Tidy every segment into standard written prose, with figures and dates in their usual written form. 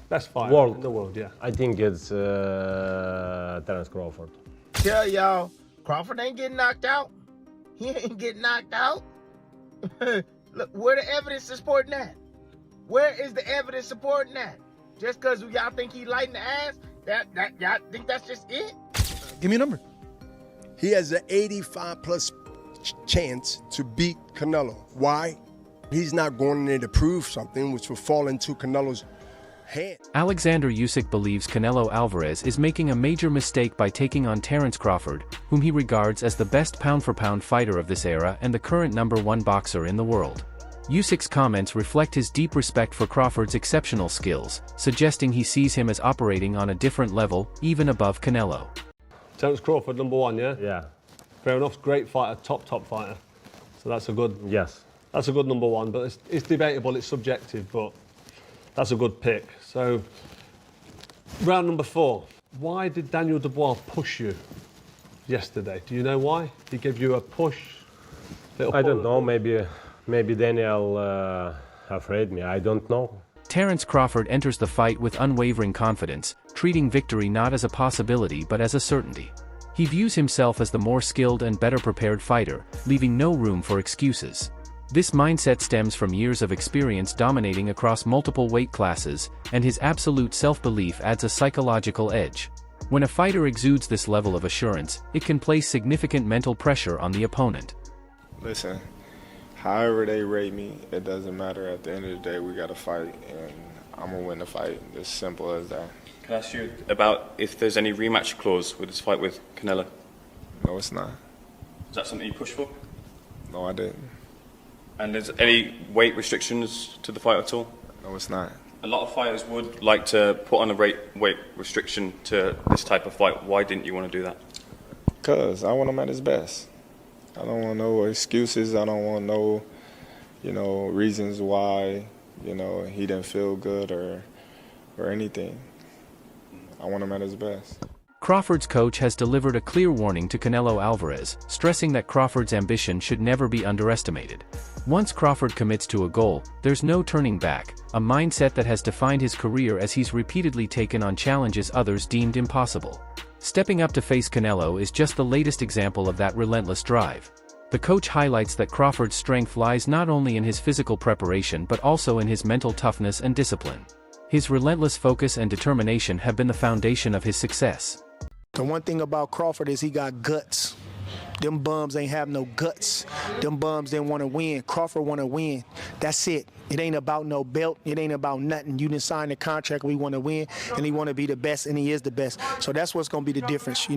Best fighter in the world, yeah. I think it's Terence Crawford. Tell y'all, Crawford ain't getting knocked out. He ain't getting knocked out. Look, where the evidence is supporting that? Where is the evidence supporting that? Just because y'all think he lighting the ass, y'all think that's just it? Give me a number. He has an 85+ chance to beat Canelo. Why? He's not going in there to prove something which will fall into Canelo's hand. Oleksandr Usyk believes Canelo Alvarez is making a major mistake by taking on Terence Crawford, whom he regards as the best pound-for-pound fighter of this era and the current #1 boxer in the world. Usyk's comments reflect his deep respect for Crawford's exceptional skills, suggesting he sees him as operating on a different level, even above Canelo. Terence Crawford, #1, yeah? Yeah. Fair enough, great fighter, top fighter. So that's a good... Yes. That's a good #1, but it's debatable, it's subjective, but that's a good pick. So, round number 4. Why did Daniel Dubois push you yesterday? Do you know why? He gave you a push? I don't know, maybe Daniel afraid me, I don't know. Terence Crawford enters the fight with unwavering confidence, treating victory not as a possibility but as a certainty. He views himself as the more skilled and better prepared fighter, leaving no room for excuses. This mindset stems from years of experience dominating across multiple weight classes, and his absolute self-belief adds a psychological edge. When a fighter exudes this level of assurance, it can place significant mental pressure on the opponent. Listen, however they rate me, it doesn't matter. At the end of the day, we got to fight, and I'm going to win the fight. As simple as that. Can I ask you about if there's any rematch clause with this fight with Canelo? No, it's not. Is that something you push for? No, I didn't. And is any weight restrictions to the fight at all? No, it's not. A lot of fighters would like to put on a weight restriction to this type of fight. Why didn't you want to do that? Because I want him at his best. I don't want no excuses. I don't want no, reasons why, he didn't feel good or anything. I want him at his best. Crawford's coach has delivered a clear warning to Canelo Alvarez, stressing that Crawford's ambition should never be underestimated. Once Crawford commits to a goal, there's no turning back, a mindset that has defined his career as he's repeatedly taken on challenges others deemed impossible. Stepping up to face Canelo is just the latest example of that relentless drive. The coach highlights that Crawford's strength lies not only in his physical preparation but also in his mental toughness and discipline. His relentless focus and determination have been the foundation of his success. The one thing about Crawford is he got guts. Them bums ain't have no guts. Them bums didn't want to win. Crawford want to win. That's it. It ain't about no belt. It ain't about nothing. You didn't sign the contract. We want to win, and he want to be the best, and he is the best. So that's what's going to be the difference.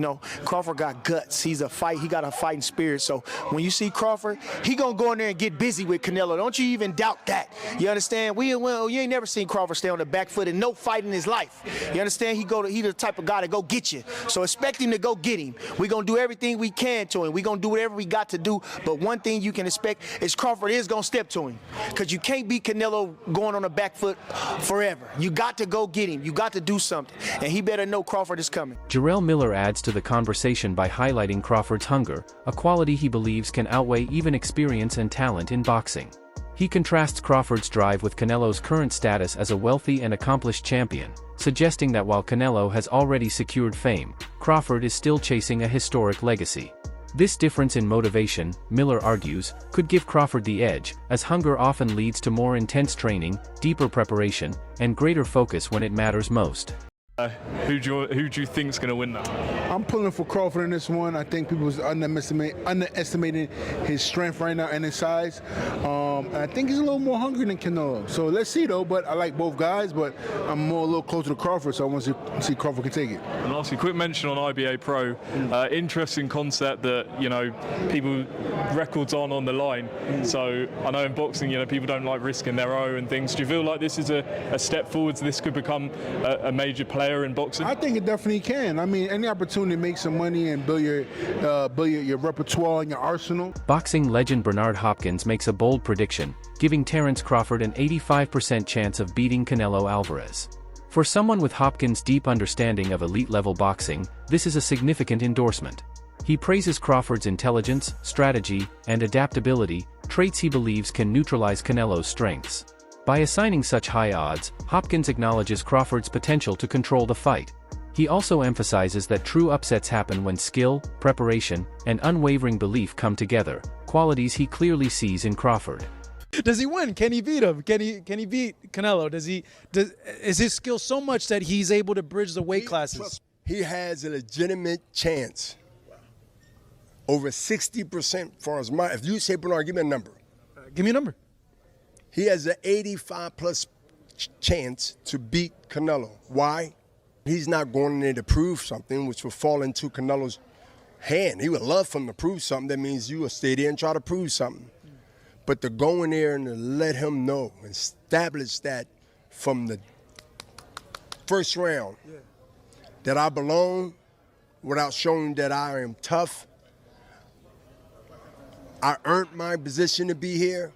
Crawford got guts. He got a fighting spirit. So when you see Crawford, he going to go in there and get busy with Canelo. Don't you even doubt that. You understand? You ain't never seen Crawford stay on the back foot in no fight in his life. You understand? He the type of guy to go get you. So expect him to go get him. We're going to do everything we can to him. We're going to do whatever we got to do. But one thing you can expect is Crawford is going to step to him. Because you can't beat Canelo going on the back foot forever. You got to go get him. You got to do something. And he better know Crawford is coming. Jarrell Miller adds to the conversation by highlighting Crawford's hunger, a quality he believes can outweigh even experience and talent in boxing. He contrasts Crawford's drive with Canelo's current status as a wealthy and accomplished champion, suggesting that while Canelo has already secured fame, Crawford is still chasing a historic legacy. This difference in motivation, Miller argues, could give Crawford the edge, as hunger often leads to more intense training, deeper preparation, and greater focus when it matters most. Who do you think's going to win that? I'm pulling for Crawford in this one. I think people are underestimating his strength right now and his size. And I think he's a little more hungry than Canelo. So let's see though. But I like both guys. But I'm a little closer to Crawford, so I want to see Crawford can take it. And lastly, quick mention on IBA Pro. Interesting concept that people records on the line. So I know in boxing, people don't like risking their own and things. Do you feel like this is a step forward? So this could become a major player in boxing? I think it definitely can. I mean, any opportunity to make some money and build your repertoire and your arsenal. Boxing legend Bernard Hopkins makes a bold prediction, giving Terence Crawford an 85% chance of beating Canelo Alvarez. For someone with Hopkins' deep understanding of elite-level boxing, this is a significant endorsement. He praises Crawford's intelligence, strategy, and adaptability, traits he believes can neutralize Canelo's strengths. By assigning such high odds, Hopkins acknowledges Crawford's potential to control the fight. He also emphasizes that true upsets happen when skill, preparation, and unwavering belief come together, qualities he clearly sees in Crawford. Does he win? Can he beat him? Can he beat Canelo? Is his skill so much that he's able to bridge the weight classes? He has a legitimate chance. Over 60% for his mind. If you say, Bernard, give me a number. Give me a number. He has an 85+ chance to beat Canelo. Why? He's not going in there to prove something, which will fall into Canelo's hand. He would love for him to prove something. That means you will stay there and try to prove something. But to go in there and to let him know, establish that from the first round, that I belong without showing that I am tough. I earned my position to be here.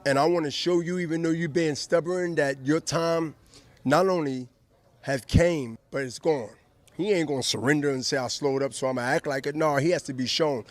And I want to show you, even though you're being stubborn, that your time not only have came, but it's gone. He ain't going to surrender and say, I slowed up, so I'm going to act like it. No, he has to be shown.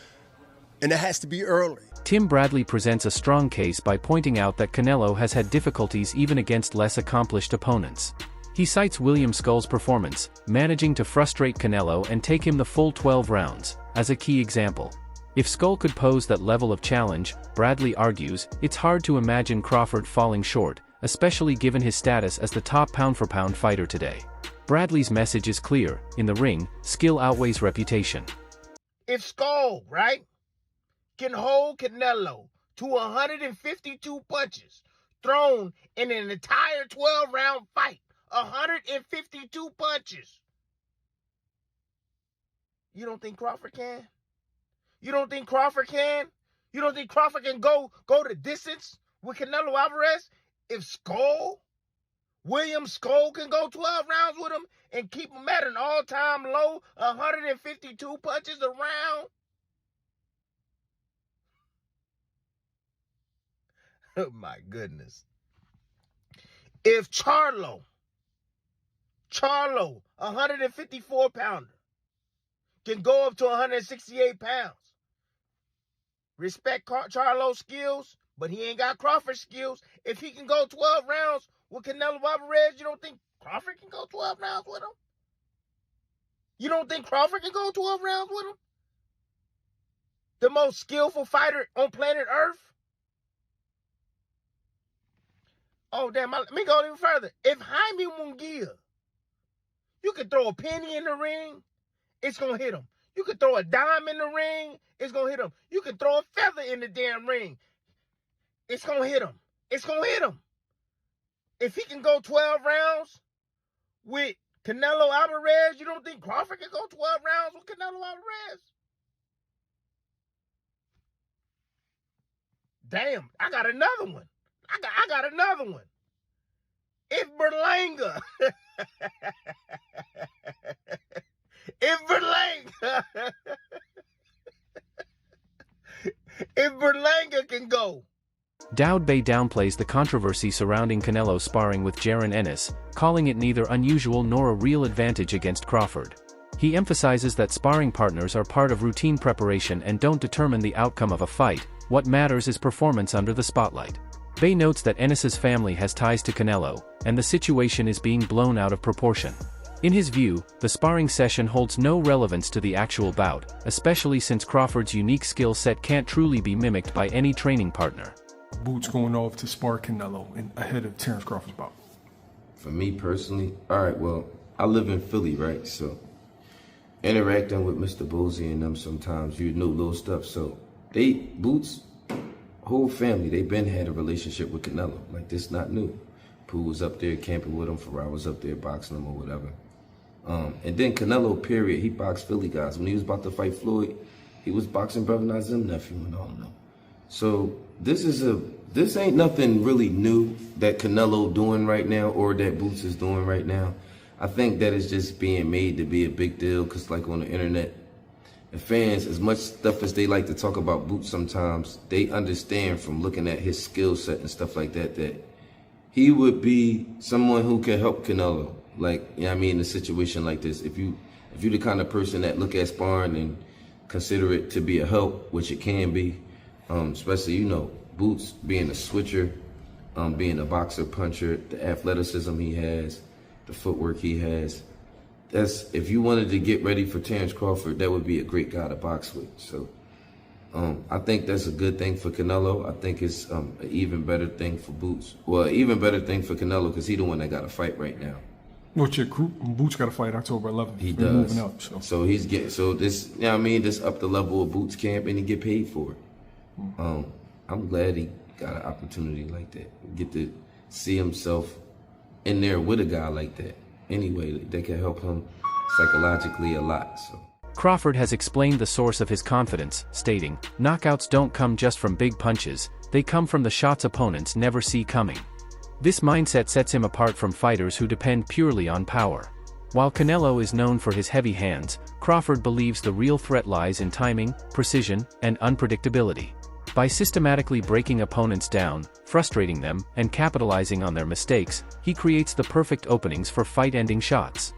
And it has to be early. Tim Bradley presents a strong case by pointing out that Canelo has had difficulties even against less accomplished opponents. He cites William Scull's performance, managing to frustrate Canelo and take him the full 12 rounds, as a key example. If Scull could pose that level of challenge, Bradley argues, it's hard to imagine Crawford falling short, especially given his status as the top pound-for-pound fighter today. Bradley's message is clear: in the ring, skill outweighs reputation. If Skull, right, can hold Canelo to 152 punches thrown in an entire 12-round fight, 152 punches, you don't think Crawford can? You don't think Crawford can? You don't think Crawford can go the distance with Canelo Alvarez? If William Scull can go 12 rounds with him and keep him at an all-time low, 152 punches a round? Oh my goodness. If Charlo, 154-pounder, can go up to 168 pounds. Respect Charlo's skills, but he ain't got Crawford's skills. If he can go 12 rounds with Canelo Alvarez, you don't think Crawford can go 12 rounds with him? You don't think Crawford can go 12 rounds with him? The most skillful fighter on planet Earth? Oh, damn, let me go even further. If Jaime Munguia, you could throw a penny in the ring, it's going to hit him. You could throw a dime in the ring, it's going to hit him. You could throw a feather in the damn ring, it's going to hit him. It's going to hit him. If he can go 12 rounds with Canelo Alvarez, you don't think Crawford can go 12 rounds with Canelo Alvarez? Damn, I got another one. I got another one. If Berlanga, if Berlanga can go. Daoud Bey downplays the controversy surrounding Canelo sparring with Jaron Ennis, calling it neither unusual nor a real advantage against Crawford. He emphasizes that sparring partners are part of routine preparation and don't determine the outcome of a fight. What matters is performance under the spotlight. Bey notes that Ennis's family has ties to Canelo, and the situation is being blown out of proportion. In his view, the sparring session holds no relevance to the actual bout, especially since Crawford's unique skill set can't truly be mimicked by any training partner. Boots going off to spar Canelo ahead of Terence Crawford's bout? For me personally, all right, well, I live in Philly, right? So interacting with Mr. Bosey and them sometimes, you know little stuff. So Boots, whole family, they been had a relationship with Canelo. Like, this not new. Pooh was up there camping with him, Farrar was up there boxing him or whatever. And then Canelo, period, he boxed Philly guys. When he was about to fight Floyd, he was boxing Brother Nazim nephew and all that. So this ain't nothing really new that Canelo doing right now or that Boots is doing right now. I think that it's just being made to be a big deal because, like, on the internet, the fans, as much stuff as they like to talk about Boots sometimes, they understand from looking at his skill set and stuff like that, that he would be someone who can help Canelo. Like, you know what I mean, in a situation like this, if you're the kind of person that look at sparring and consider it to be a help, which it can be, especially, you know, Boots being a switcher, being a boxer, puncher, the athleticism he has, the footwork he has. If you wanted to get ready for Terence Crawford, that would be a great guy to box with. So I think that's a good thing for Canelo. I think it's an even better thing for Boots. Well, even better thing for Canelo because he's the one that got to fight right now. Which Boots got to fight October 11th. He They're does. moving up, so he's getting this. You know what I mean? This up the level of Boots camp, and he get paid for it. I'm glad he got an opportunity like that. Get to see himself in there with a guy like that. Anyway, that can help him psychologically a lot. So. Crawford has explained the source of his confidence, stating, "Knockouts don't come just from big punches, they come from the shots opponents never see coming." This mindset sets him apart from fighters who depend purely on power. While Canelo is known for his heavy hands, Crawford believes the real threat lies in timing, precision, and unpredictability. By systematically breaking opponents down, frustrating them, and capitalizing on their mistakes, he creates the perfect openings for fight-ending shots.